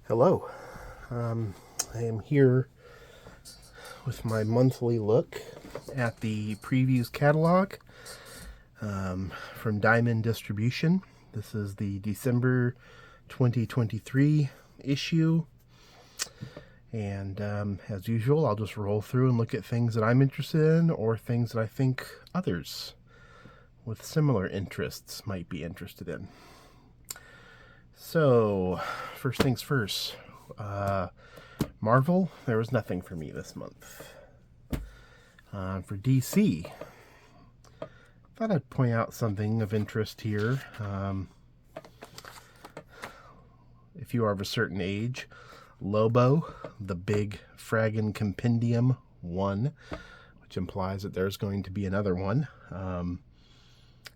Hello. I am here with my monthly look at the previews catalog from Diamond Distribution. This is the December 2023 issue. And as usual, I'll just roll through and look at things that I'm interested in or things that I think others with similar interests might be interested in. So, first things first. Marvel, there was nothing for me this month. For DC, thought I'd point out something of interest here. If you are of a certain age, Lobo, the big Fraggin' Compendium 1, which implies that there's going to be another one.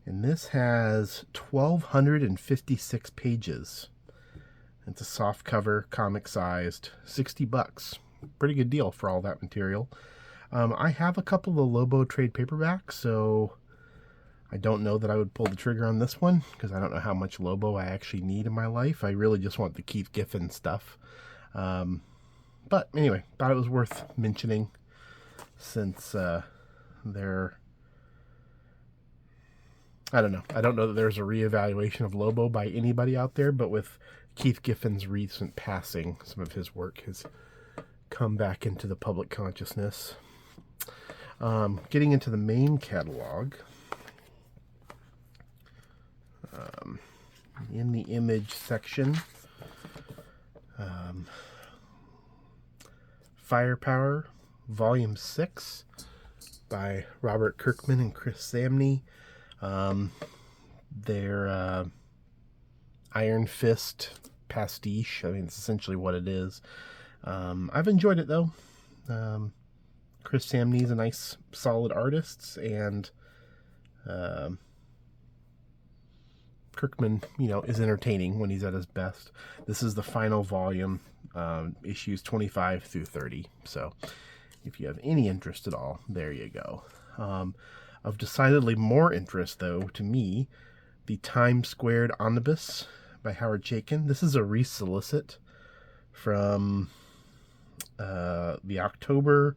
And this has 1,256 pages. It's a soft cover, comic sized, $60. Pretty good deal for all that material. I have a couple of the Lobo trade paperbacks, so I don't know that I would pull the trigger on this one because I don't know how much Lobo I actually need in my life. I really just want the Keith Giffen stuff. But anyway, thought it was worth mentioning since they're... I don't know. I don't know that there's a reevaluation of Lobo by anybody out there, but with Keith Giffen's recent passing, some of his work has come back into the public consciousness. Getting into the main catalog, in the image section, Firepower, Volume 6 by Robert Kirkman and Chris Samney. Their Iron Fist pastiche. I mean, it's essentially what it is. I've enjoyed it, though. Chris Samney's a nice, solid artist, and Kirkman, is entertaining when he's at his best. This is the final volume, issues 25 through 30. So, if you have any interest at all, there you go. Of decidedly more interest, though, to me, the Times Squared Omnibus by Howard Chaykin. This is a resolicit from the October...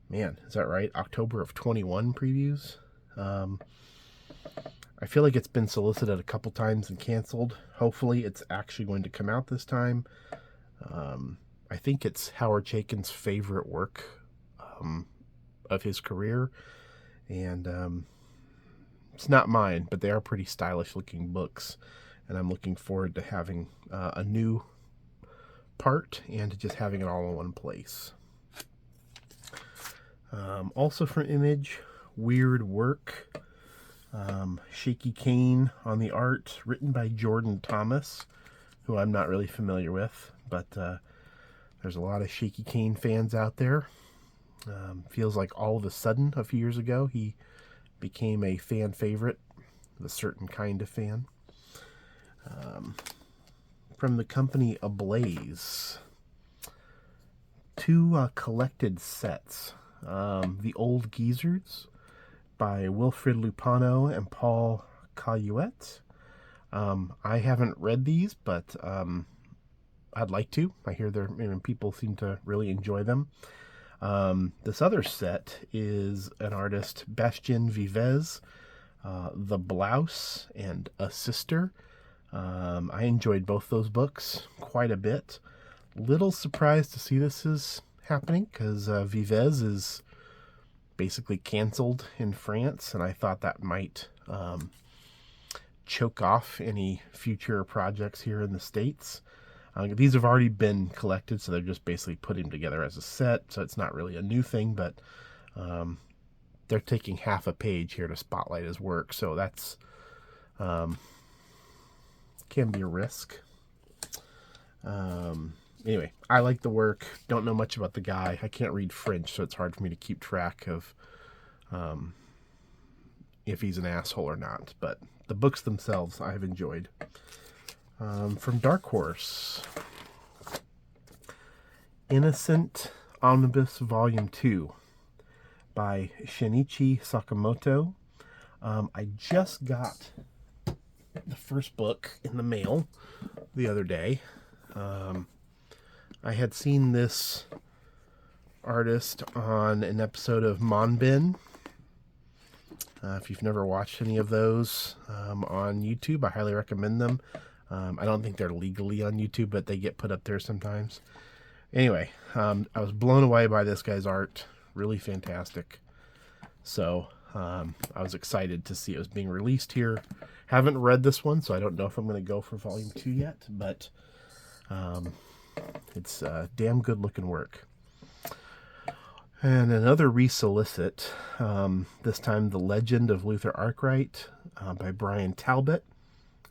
Man, is that right? October of 21 previews. I feel like it's been solicited a couple times and canceled. Hopefully it's actually going to come out this time. I think it's Howard Chaykin's favorite work of his career. And it's not mine, but they are pretty stylish looking books. And I'm looking forward to having a new part and to just having it all in one place. Also from Image, Weird Work. Shaky Kane on the art, written by Jordan Thomas, who I'm not really familiar with, but there's a lot of Shaky Kane fans out there. Feels like all of a sudden, a few years ago, he became a fan favorite, a certain kind of fan. From the company Ablaze, two collected sets. The Old Geezers by Wilfred Lupano and Paul Caillouet. I haven't read these, but I'd like to. I hear people seem to really enjoy them. This other set is an artist, Bastien Vives, The Blouse and A Sister. I enjoyed both those books quite a bit. Little surprised to see this is happening because Vives is basically canceled in France, and I thought that might choke off any future projects here in the States. These have already been collected, so they're just basically putting them together as a set, so it's not really a new thing, but they're taking half a page here to spotlight his work, so that's can be a risk. Anyway, I like the work. Don't know much about the guy. I can't read French, so it's hard for me to keep track of if he's an asshole or not. But the books themselves I've enjoyed. From Dark Horse, Innocent Omnibus Volume 2 by Shinichi Sakamoto. I just got the first book in the mail the other day. I had seen this artist on an episode of Monbin. If you've never watched any of those on YouTube, I highly recommend them. I don't think they're legally on YouTube, but they get put up there sometimes. Anyway, I was blown away by this guy's art. Really fantastic. So I was excited to see it was being released here. Haven't read this one, so I don't know if I'm going to go for volume 2 yet, but it's damn good looking work. And another resolicit, this time The Legend of Luther Arkwright by Brian Talbot.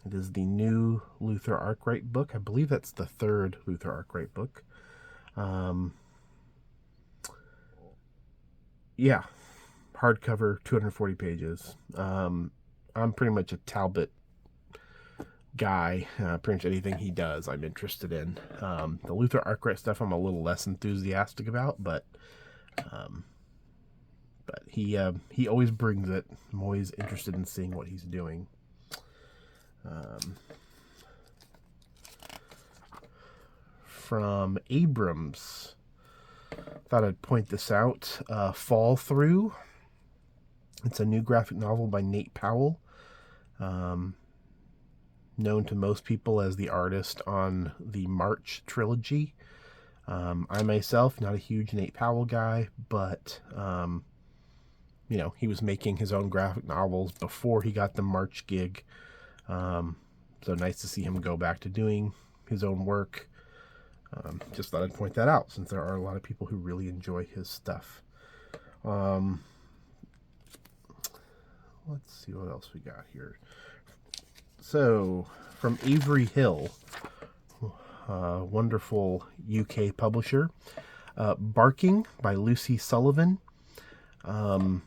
It is the new Luther Arkwright book. I believe that's the third Luther Arkwright book. Yeah, hardcover, 240 pages. I'm pretty much a Talbot guy. Pretty much anything he does I'm interested in. The Luther Arkwright stuff I'm a little less enthusiastic about, but he always brings it. I'm always interested in seeing what he's doing. From Abrams, thought I'd point this out. Fall Through. It's a new graphic novel by Nate Powell, known to most people as the artist on the March trilogy. I myself, not a huge Nate Powell guy, but he was making his own graphic novels before he got the March gig. So nice to see him go back to doing his own work. Just thought I'd point that out, since there are a lot of people who really enjoy his stuff. Let's see what else we got here. So, from Avery Hill, wonderful UK publisher, Barking by Lucy Sullivan. In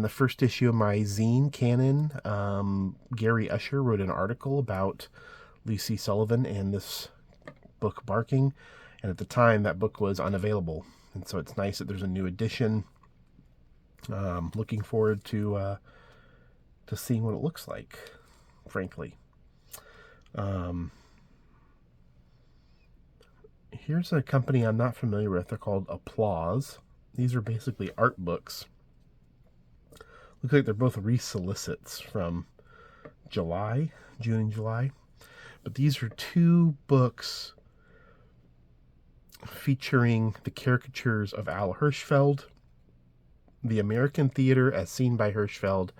the first issue of my zine, Canon, Gary Usher wrote an article about Lucy Sullivan and this book, Barking. And at the time, that book was unavailable. And so it's nice that there's a new edition. Looking forward to seeing what it looks like, frankly. Here's a company I'm not familiar with. They're called Ablaze. These are basically art books. Looks like they're both resolicits from June and July. But these are two books featuring the caricatures of Al Hirschfeld, the American theater as seen by Hirschfeld,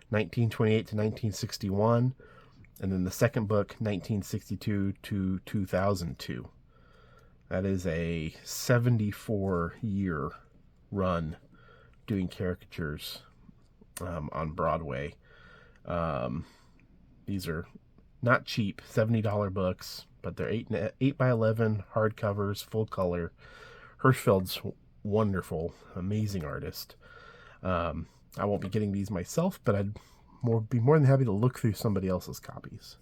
1928 to 1961, and then the second book, 1962 to 2002. That is a 74-year run doing caricatures on Broadway. These are not cheap, $70 books, but they're 8 by 11 hardcovers, full color. Hirschfeld's wonderful, amazing artist. I won't be getting these myself, but I'd be more than happy to look through somebody else's copies.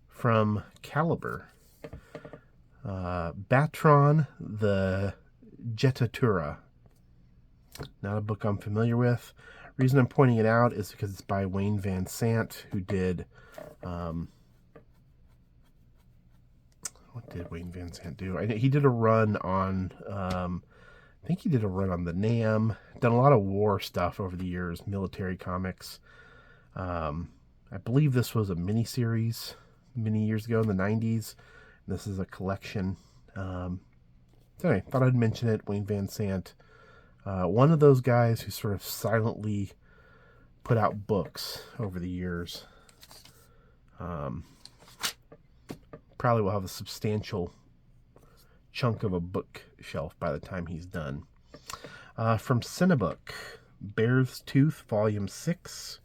From Caliber, Batron the Jettatura. Not a book I'm familiar with. Reason I'm pointing it out is because it's by Wayne Van Sant, who did what did Wayne Van Sant do? He did a run on I think he did a run on the NAM. Done a lot of war stuff over the years, military comics. I believe this was a miniseries many years ago in the 90s. This is a collection. Anyway, thought I'd mention it. Wayne Van Sant. One of those guys who sort of silently put out books over the years. Probably will have a substantial chunk of a bookshelf by the time he's done. From Cinebook, Bear's Tooth, Volume 6.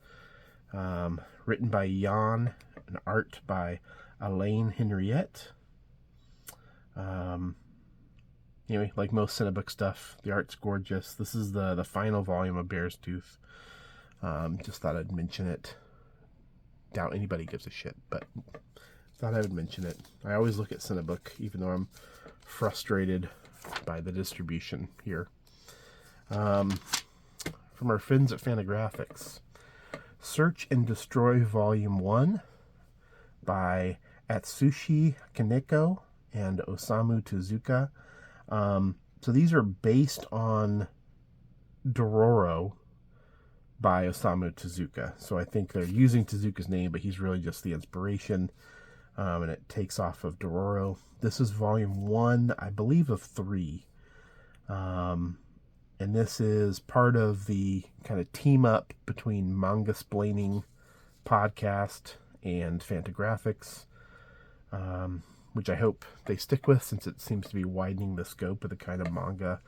Written by Jan and art by Alain Henriette. Anyway, like most Cinebook stuff, the art's gorgeous. This is the final volume of Bear's Tooth. Just thought I'd mention it. Doubt anybody gives a shit, but thought I would mention it. I always look at Cinebook, even though I'm frustrated by the distribution here. From our friends at Fantagraphics, Search and Destroy Volume 1 by Atsushi Kaneko and Osamu Tezuka. So these are based on Dororo by Osamu Tezuka. So I think they're using Tezuka's name, but he's really just the inspiration. And it takes off of Dororo. This is volume 1, I believe, of 3. And this is part of the kind of team up between Manga Splaining podcast and Fantagraphics, which I hope they stick with, since it seems to be widening the scope of the kind of manga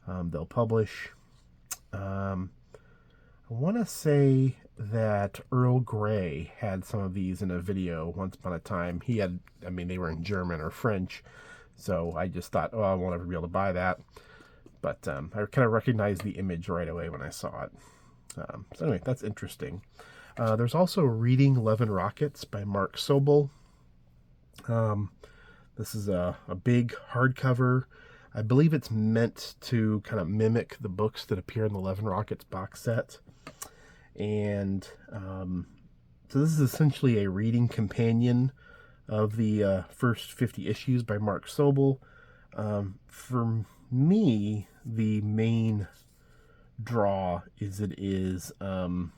they'll publish. I want to say that Earl Grey had some of these in a video once upon a time. He had, I mean, they were in German or French, so I just thought, oh, I won't ever be able to buy that. But I kind of recognized the image right away when I saw it. So anyway, that's interesting. There's also Reading Love and Rockets by Mark Sobel. This is a big hardcover. I believe it's meant to kind of mimic the books that appear in the Love and Rockets box set. And so this is essentially a reading companion of the first 50 issues by Mark Sobel. For me, the main draw is it is going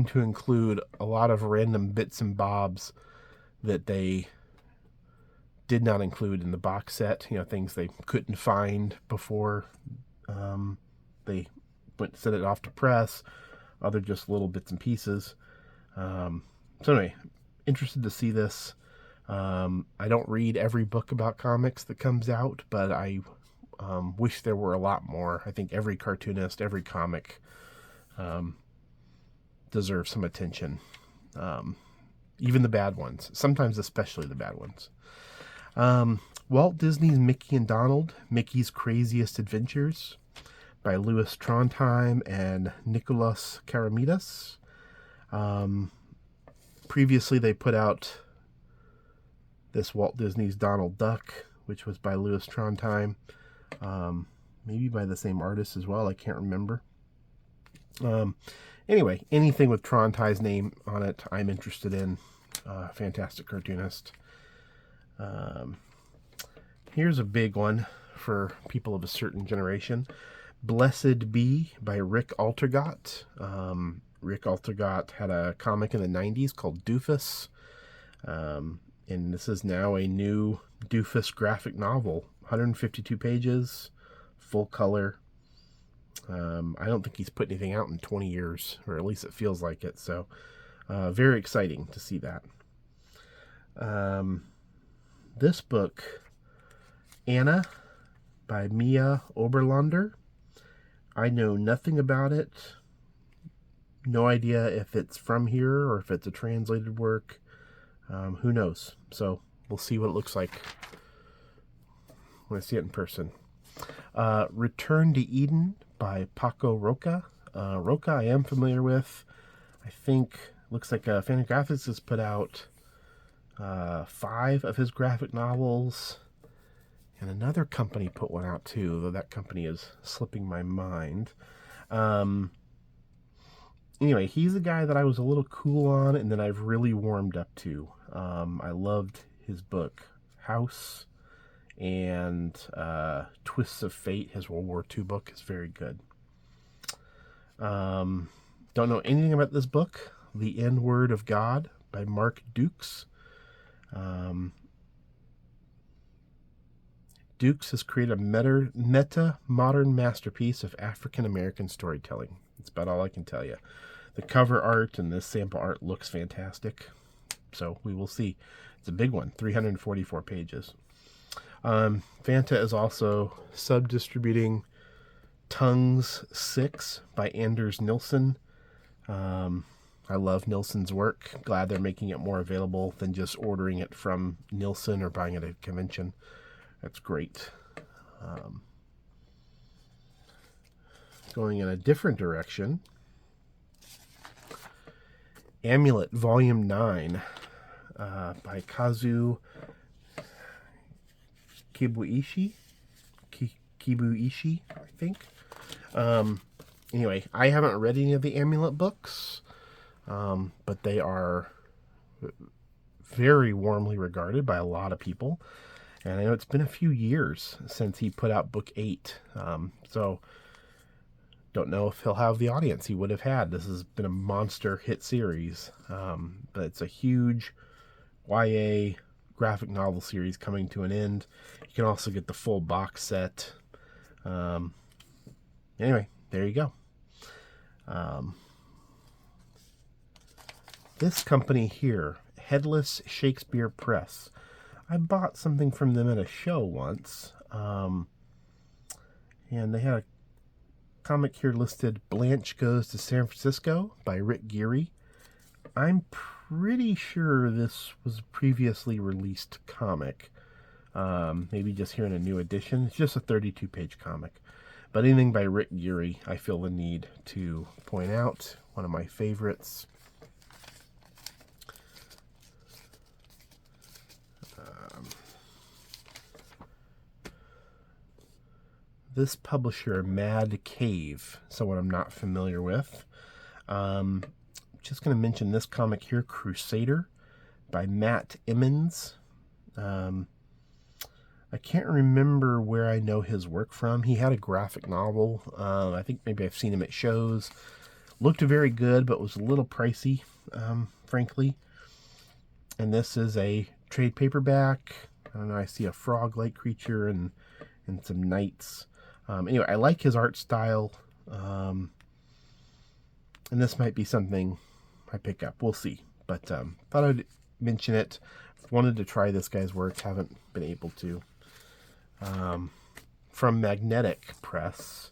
to include a lot of random bits and bobs that they did not include in the box set. You know, things they couldn't find before they sent it off to press. Other just little bits and pieces. So anyway, interested to see this. I don't read every book about comics that comes out, but I wish there were a lot more. I think every cartoonist, every comic deserves some attention. Even the bad ones. Sometimes especially the bad ones. Walt Disney's Mickey and Donald, Mickey's Craziest Adventures by Louis Trondheim and Nicholas Karamidas. Previously they put out this Walt Disney's Donald Duck, which was by Louis Trondheim. Maybe by the same artist as well, I can't remember. Anyway, anything with Trondheim's name on it, I'm interested in. Fantastic cartoonist. Here's a big one for people of a certain generation. Blessed Be by Rick Altergott. Rick Altergott had a comic in the 90s called Doofus. And this is now a new Doofus graphic novel. 152 pages, full color. I don't think he's put anything out in 20 years, or at least it feels like it. So very exciting to see that. This book, Anna by Mia Oberlander. I know nothing about it. No idea if it's from here or if it's a translated work. Who knows? So we'll see what it looks like when I see it in person. Return to Eden by Paco Roca. Roca I am familiar with. I think looks like Fantagraphics has put out 5 of his graphic novels. And another company put one out too, though that company is slipping my mind. Anyway, he's a guy that I was a little cool on and then I've really warmed up to. I loved his book, House, and Twists of Fate. His World War II book is very good. Don't know anything about this book. The N-Word of God by Mark Dukes. Dukes has created a meta-modern masterpiece of African-American storytelling. That's about all I can tell you. The cover art and this sample art looks fantastic. So we will see. It's a big one, 344 pages. Fanta is also sub-distributing Tongues 6 by Anders Nilsson. I love Nilsson's work. Glad they're making it more available than just ordering it from Nilsson or buying it at a convention. That's great. Going in a different direction. Amulet Volume 9 by Kazu Kibuishi, I think. Anyway, I haven't read any of the Amulet books, but they are very warmly regarded by a lot of people. And I know it's been a few years since he put out book 8. So don't know if he'll have the audience he would have had. This has been a monster hit series. But it's a huge YA graphic novel series coming to an end. You can also get the full box set. Anyway, there you go. This company here, Headless Shakespeare Press. I bought something from them at a show once. And they had a comic here listed, Blanche Goes to San Francisco by Rick Geary. I'm pretty sure this was a previously released comic. Maybe just here in a new edition. It's just a 32-page comic. But anything by Rick Geary, I feel the need to point out. One of my favorites. This publisher, Mad Cave, someone I'm not familiar with. Just going to mention this comic here, Crusader, by Matt Emmons. I can't remember where I know his work from. He had a graphic novel. I think maybe I've seen him at shows. Looked very good, but was a little pricey, frankly. And this is a trade paperback. I don't know, I see a frog-like creature and some knights. Anyway, I like his art style. And this might be something I pick up. We'll see. But thought I'd mention it. Wanted to try this guy's work. Haven't been able to. From Magnetic Press,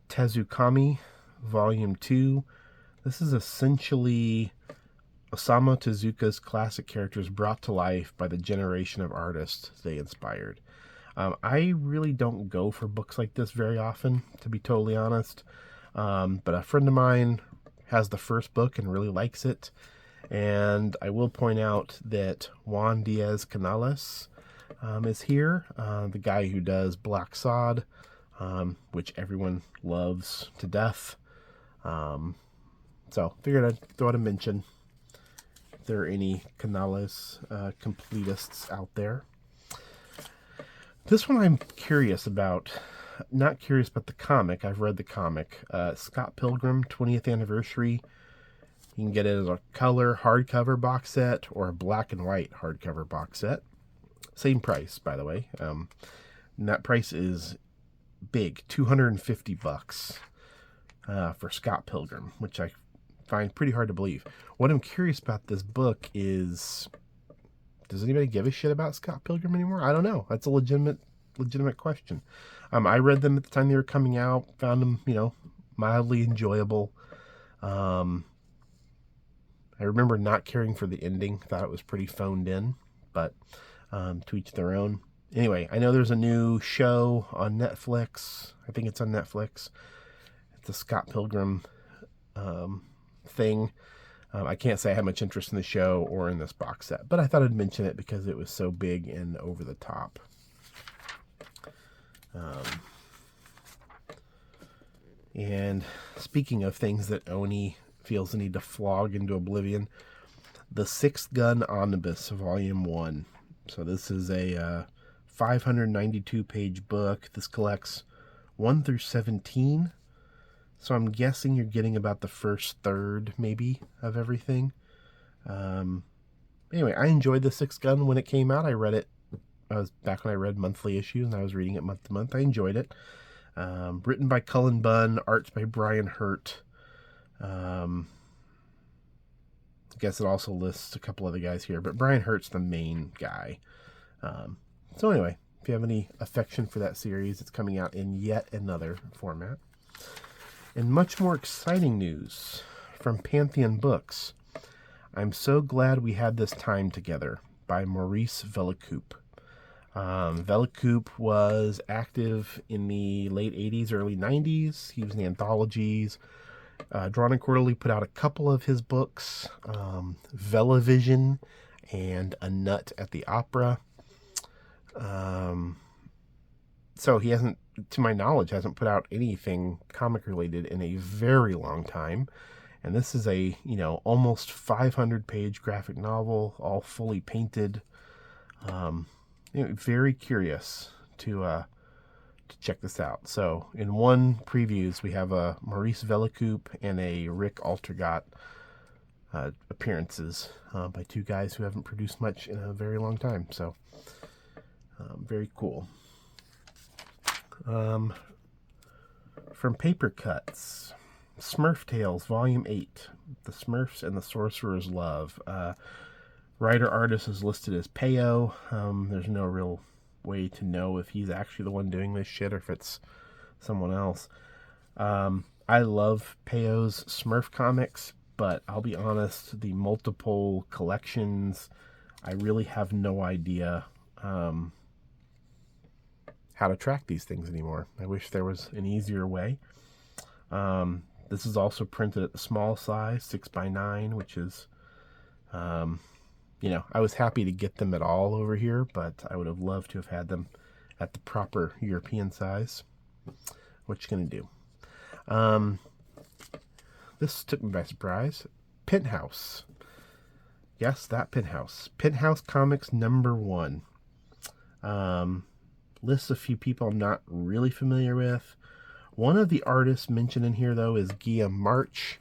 Tezukami, Volume 2. This is essentially Osamu Tezuka's classic characters brought to life by the generation of artists they inspired. I really don't go for books like this very often, to be totally honest. But a friend of mine has the first book and really likes it. And I will point out that Juan Diaz Canales is here, the guy who does Black Sod, which everyone loves to death. So figured I'd throw out a mention if there are any Canales completists out there. This one I'm curious about. Not curious about the comic. I've read the comic. Scott Pilgrim, 20th Anniversary. You can get it as a color hardcover box set or a black and white hardcover box set. Same price, by the way. And that price is big, $250 for Scott Pilgrim, which I find pretty hard to believe. What I'm curious about this book is, does anybody give a shit about Scott Pilgrim anymore? I don't know. That's a legitimate question. I read them at the time they were coming out, found them, mildly enjoyable. I remember not caring for the ending, thought it was pretty phoned in, but to each their own. Anyway, I know there's a new show on Netflix. I think it's on Netflix. It's a Scott Pilgrim thing. I can't say I have much interest in the show or in this box set, but I thought I'd mention it because it was so big and over the top. And speaking of things that Oni feels the need to flog into oblivion, The Sixth Gun Omnibus, Volume 1. So this is a 592-page book. This collects 1 through 17. So I'm guessing you're getting about the first third, maybe, of everything. Anyway, I enjoyed The Sixth Gun when it came out. I read it. I was back when I read monthly issues, and I was reading it month to month. I enjoyed it. Written by Cullen Bunn, arts by Brian Hurt. I guess it also lists a couple other guys here, but Brian Hurt's the main guy. So anyway, if you have any affection for that series, it's coming out in yet another format. And much more exciting news from Pantheon Books. I'm so glad we had this time together, by Maurice Vellacoupe. Vellacoupe was active in the late 80s, early 90s. He was in the anthologies. Drawn and Quarterly put out a couple of his books, Vellavision and A Nut at the Opera. So he hasn't, to my knowledge, hasn't put out anything comic related in a very long time. And this is a, almost 500-page graphic novel, all fully painted. Very curious to check this out. So in one previews, we have a Maurice Vellicoupe and a Rick Altergott appearances by two guys who haven't produced much in a very long time. So very cool. From Paper Cuts, Smurf Tales, Volume 8, The Smurfs and the Sorcerer's Love. Writer-artist is listed as Peyo. There's no real way to know if he's actually the one doing this shit or if it's someone else. I love Peyo's Smurf comics, but I'll be honest, the multiple collections, I really have no idea how to track these things anymore. I wish there was an easier way. This is also printed at the small size, 6x9, which is, I was happy to get them at all over here, but I would have loved to have had them at the proper European size. What you gonna do? This took me by surprise. Penthouse. Yes, that Penthouse. Penthouse Comics #1. Lists a few people I'm not really familiar with. One of the artists mentioned in here, though, is Guillaume March.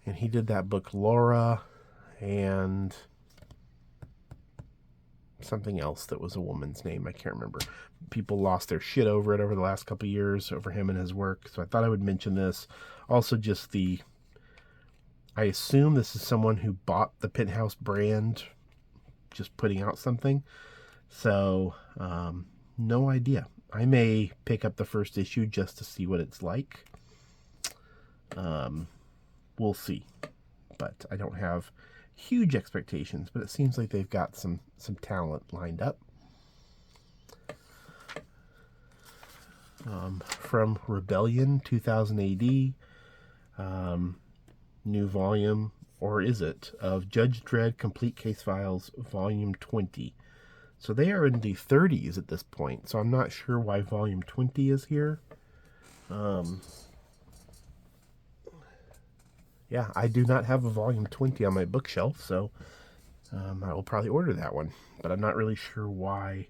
And he did that book, Laura, and something else that was a woman's name. I can't remember. People lost their shit over it over the last couple of years, over him and his work. So I thought I would mention this. Also, just I assume this is someone who bought the Penthouse brand, just putting out something. So, no idea. I may pick up the first issue just to see what it's like. We'll see. But I don't have huge expectations, but it seems like they've got some talent lined up. From Rebellion, 2000 AD, new volume, or is it, of Judge Dredd Complete Case Files, Volume 20. So they are in the 30s at this point, so I'm not sure why Volume 20 is here. Yeah, I do not have a Volume 20 on my bookshelf, so I will probably order that one. But I'm not really sure why.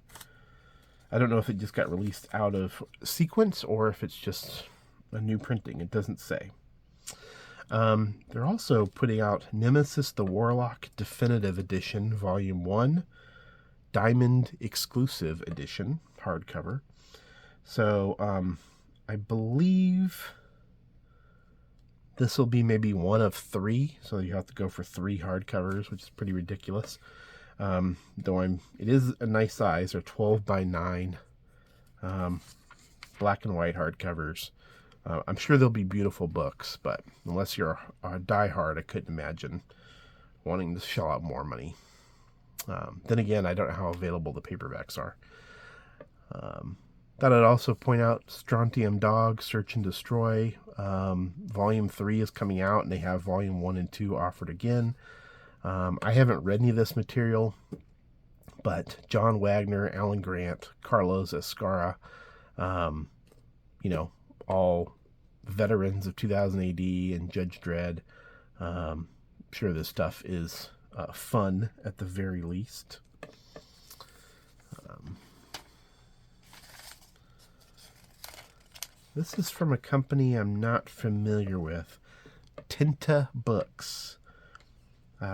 I don't know if it just got released out of sequence or if it's just a new printing. It doesn't say. They're also putting out Nemesis the Warlock Definitive Edition, Volume 1, Diamond Exclusive Edition, hardcover. So I believe this will be maybe one of 3, so you have to go for 3 hardcovers, which is pretty ridiculous. Though it is a nice size. They're 12x9, black and white hardcovers. I'm sure they'll be beautiful books, but unless you're a diehard, I couldn't imagine wanting to shell out more money. Then again, I don't know how available the paperbacks are. Thought I'd also point out Strontium Dog, Search and Destroy. Volume 3 is coming out, and they have Volume 1 and 2 offered again. I haven't read any of this material, but John Wagner, Alan Grant, Carlos Escara, all veterans of 2000 AD and Judge Dredd. Sure, this stuff is fun at the very least. This is from a company I'm not familiar with, Tinta Books,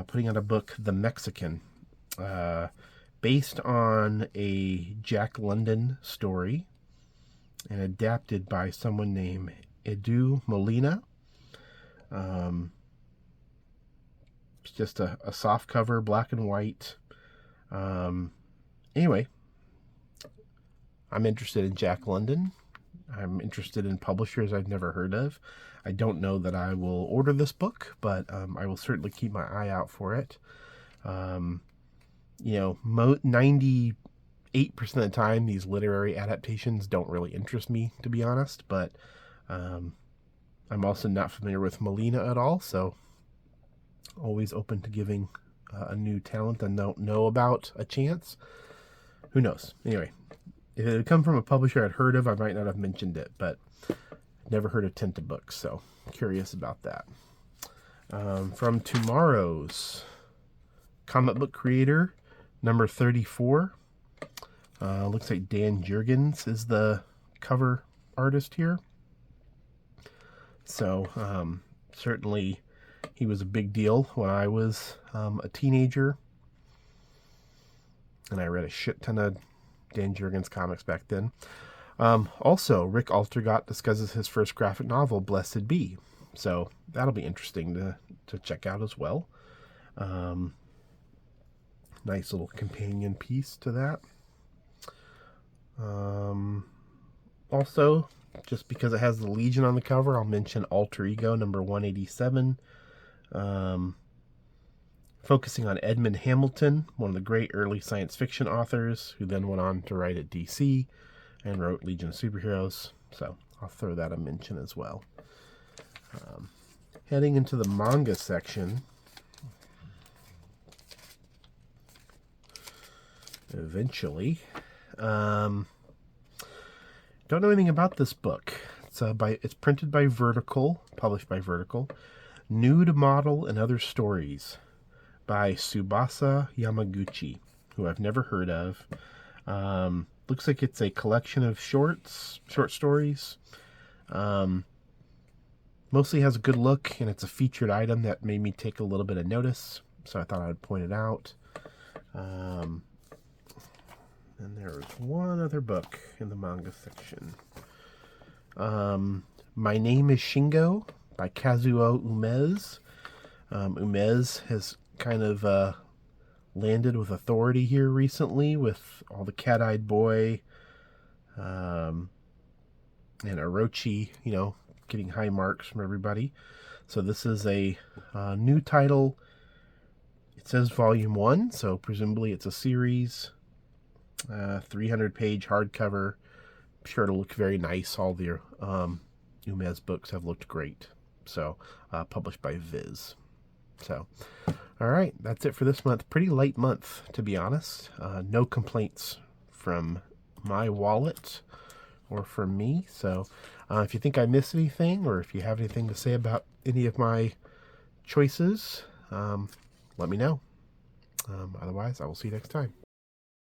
putting out a book, The Mexican, based on a Jack London story and adapted by someone named Edu Molina. It's just a soft cover, black and white. Anyway, I'm interested in Jack London. I'm interested in publishers I've never heard of. I don't know that I will order this book, but I will certainly keep my eye out for it. 98% of the time, these literary adaptations don't really interest me, to be honest, but I'm also not familiar with Molina at all, so always open to giving a new talent I don't know about a chance. Who knows? Anyway, if it had come from a publisher I'd heard of, I might not have mentioned it, but never heard of Cinebook, so curious about that. From tomorrow's comic book creator, number 34. Looks like Dan Jurgens is the cover artist here. So certainly he was a big deal when I was a teenager, and I read a shit ton of Dan Jurgens comics back then. Also, Rick Altergott discusses his first graphic novel, Blessed Be. So that'll be interesting to check out as well. Nice little companion piece to that. Also, just because it has the Legion on the cover, I'll mention Alter Ego number 187. Focusing on Edmund Hamilton, one of the great early science fiction authors, who then went on to write at DC and wrote Legion of Superheroes. So I'll throw that a mention as well. Heading into the manga section. Eventually. Don't know anything about this book. It's printed by Vertical, published by Vertical. Nude Model and Other Stories by Tsubasa Yamaguchi, who I've never heard of. Looks like it's a collection of short stories. Mostly has a good look, and it's a featured item that made me take a little bit of notice, so I thought I'd point it out. And there was one other book in the manga section. My Name is Shingo by Kazuo Umez. Umez has kind of landed with authority here recently with all the Cat-Eyed Boy and Orochi, getting high marks from everybody. So this is a new title. It says Volume 1, so presumably it's a series. 300-page hardcover. I'm sure it'll look very nice. All the Umez books have looked great. So, published by Viz. So, all right, that's it for this month. Pretty light month, to be honest. No complaints from my wallet or from me. So, if you think I missed anything, or if you have anything to say about any of my choices, let me know. Otherwise, I will see you next time.